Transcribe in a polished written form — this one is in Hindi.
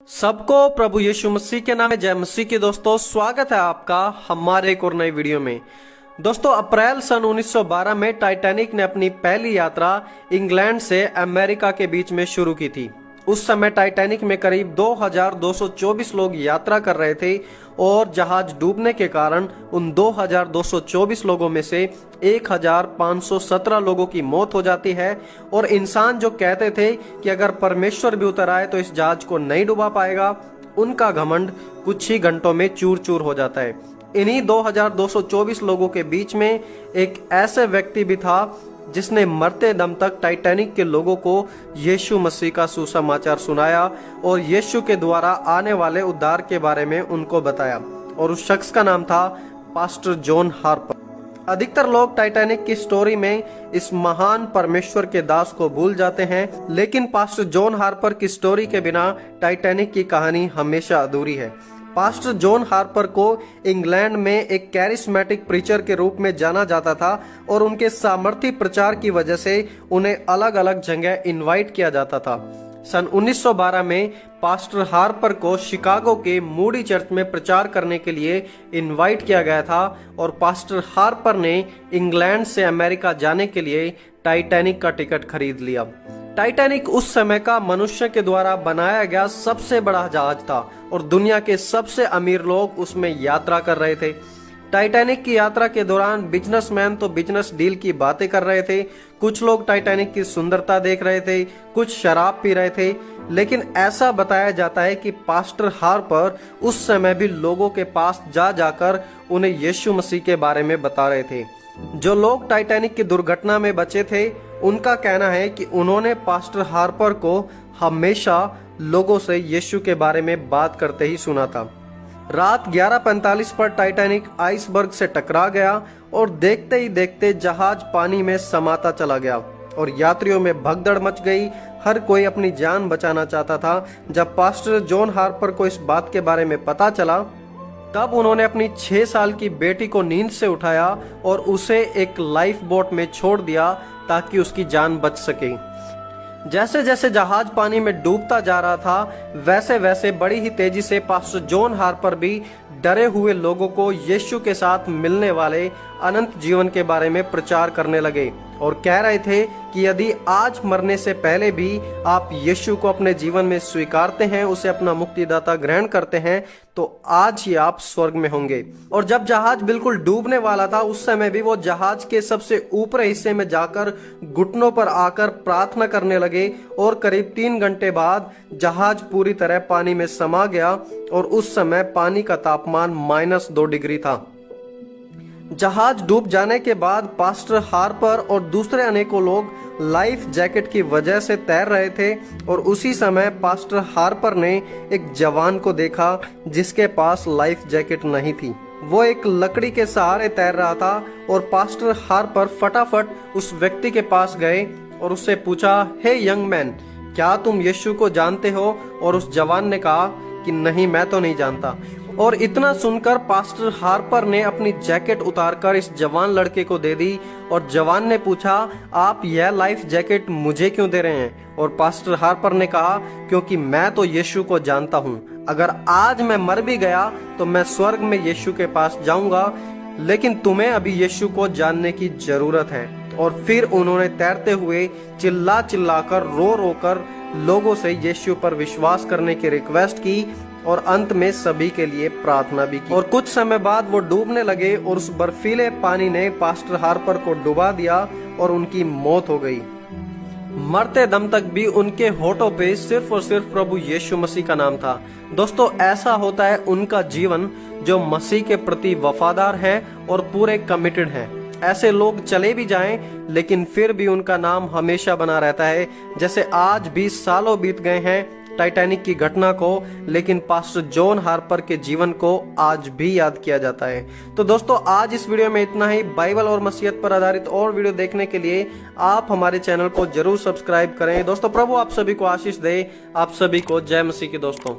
सबको प्रभु यीशु मसीह के नाम में जय मसीह की। दोस्तों स्वागत है आपका हमारे एक और नई वीडियो में। दोस्तों अप्रैल सन 1912 में टाइटैनिक ने अपनी पहली यात्रा इंग्लैंड से अमेरिका के बीच में शुरू की थी। उस समय टाइटैनिक में करीब 2224 लोग यात्रा कर रहे थे और जहाज डूबने के कारण उन 2224 लोगों में से 1517 लोगों की मौत हो जाती है। और इंसान जो कहते थे कि अगर परमेश्वर भी उतर आए तो इस जहाज को नहीं डुबा पाएगा, उनका घमंड कुछ ही घंटों में चूर चूर हो जाता है। इन्हीं 2224 लोगों के बीच में एक ऐसे व्यक्ति भी था जिसने मरते दम तक टाइटैनिक के लोगों को यीशु मसीह का सुसमाचार सुनाया और यीशु के द्वारा आने वाले उद्धार के बारे में उनको बताया। और उस शख्स का नाम था पास्टर जॉन हार्पर। अधिकतर लोग टाइटैनिक की स्टोरी में इस महान परमेश्वर के दास को भूल जाते हैं, लेकिन पास्टर जॉन हार्पर की स्टोरी के बिना टाइटैनिक की कहानी हमेशा अधूरी है। पास्टर जॉन हार्पर को इंग्लैंड में एक कैरिस्मेटिक प्रीचर के रूप में जाना जाता था और उनके सामर्थ्य प्रचार की वजह से उन्हें अलग अलग जगह इनवाइट किया जाता था। सन 1912 में पास्टर हार्पर को शिकागो के मूडी चर्च में प्रचार करने के लिए इनवाइट किया गया था और पास्टर हार्पर ने इंग्लैंड से अमेरिका जाने के लिए टाइटैनिक का टिकट खरीद लिया। टाइटैनिक उस समय का मनुष्य के द्वारा बनाया गया सबसे बड़ा जहाज था और दुनिया के सबसे अमीर लोग उसमें यात्रा कर रहे थे। टाइटैनिक की यात्रा के दौरान बिजनेसमैन तो बिजनेस डील की बातें कर रहे थे, कुछ लोग टाइटैनिक की सुंदरता देख रहे थे, कुछ शराब पी रहे थे। लेकिन ऐसा बताया जाता है कि पास्टर हार्पर उस समय भी लोगों के पास जा जाकर उन्हें यीशु मसीह के बारे में बता रहे थे। जो लोग टाइटैनिक की दुर्घटना में बचे थे उनका कहना है कि उन्होंने पास्टर हार्पर को हमेशा लोगों से यीशु के बारे में बात करते ही सुना था। रात 11:45 पर टाइटैनिक आइसबर्ग से टकरा गया और देखते ही देखते जहाज पानी में समाता चला गया और यात्रियों में भगदड़ मच गई। हर कोई अपनी जान बचाना चाहता था। जब पास्टर जॉन हार्पर को इस बात के बारे में पता चला तब उन्होंने अपनी 6 साल की बेटी को नींद से उठाया और उसे एक लाइफ बोट में छोड़ दिया ताकि उसकी जान बच सके। जैसे जैसे जहाज पानी में डूबता जा रहा था वैसे वैसे बड़ी ही तेजी से पास्टर जॉन हार्पर भी डरे हुए लोगों को यीशु के साथ मिलने वाले अनंत जीवन के बारे में प्रचार करने लगे और कह रहे थे कि यदि आज मरने से पहले भी आप यीशु को अपने जीवन में स्वीकारते हैं, उसे अपना मुक्तिदाता ग्रहण करते हैं, तो आज ही आप स्वर्ग में होंगे। और जब जहाज बिल्कुल डूबने वाला था उस समय भी वो जहाज के सबसे ऊपरी हिस्से में जाकर घुटनों पर आकर प्रार्थना करने लगे और करीब 3 घंटे बाद जहाज पूरी तरह पानी में समा गया और उस समय पानी का तापमान -2 डिग्री था। जहाज डूब जाने के बाद पास्टर हार्पर और दूसरे अनेकों लोग लाइफ जैकेट की वजह से तैर रहे थे और उसी समय पास्टर हार्पर ने एक जवान को देखा जिसके पास लाइफ जैकेट नहीं थी। वो एक लकड़ी के सहारे तैर रहा था और पास्टर हार्पर फटाफट उस व्यक्ति के पास गए और उससे पूछा, हे यंग मैन, क्या तुम यीशु को जानते हो? और उस जवान ने कहा कि नहीं, मैं तो नहीं जानता। और इतना सुनकर पास्टर हार्पर ने अपनी जैकेट उतारकर इस जवान लड़के को दे दी और जवान ने पूछा, आप यह लाइफ जैकेट मुझे क्यों दे रहे हैं? और पास्टर हार्पर ने कहा, क्योंकि मैं तो यीशु को जानता हूँ। अगर आज मैं मर भी गया तो मैं स्वर्ग में यीशु के पास जाऊंगा, लेकिन तुम्हें अभी यीशु को जानने की जरूरत है। और फिर उन्होंने तैरते हुए चिल्ला चिल्लाकर रो रो कर लोगों से यीशु पर विश्वास करने की रिक्वेस्ट की और अंत में सभी के लिए प्रार्थना भी की। और कुछ समय बाद वो डूबने लगे और उस बर्फीले पानी ने पास्टर हार्पर को डुबा दिया और उनकी मौत हो गई। मरते दम तक भी उनके होठों पे सिर्फ और सिर्फ प्रभु यीशु मसीह का नाम था। दोस्तों ऐसा होता है उनका जीवन जो मसीह के प्रति वफादार है और पूरे कमिटेड हैं। ऐसे लोग चले भी जाएं लेकिन फिर भी उनका नाम हमेशा बना रहता है। जैसे आज भी सालों बीत गए हैं टाइटैनिक की घटना को, लेकिन पास्टर जॉन हार्पर के जीवन को आज भी याद किया जाता है। तो दोस्तों आज इस वीडियो में इतना ही। बाइबल और मसीहत पर आधारित और वीडियो देखने के लिए आप हमारे चैनल को जरूर सब्सक्राइब करें। दोस्तों प्रभु आप सभी को आशीष दे। आप सभी को जय मसीह की। दोस्तों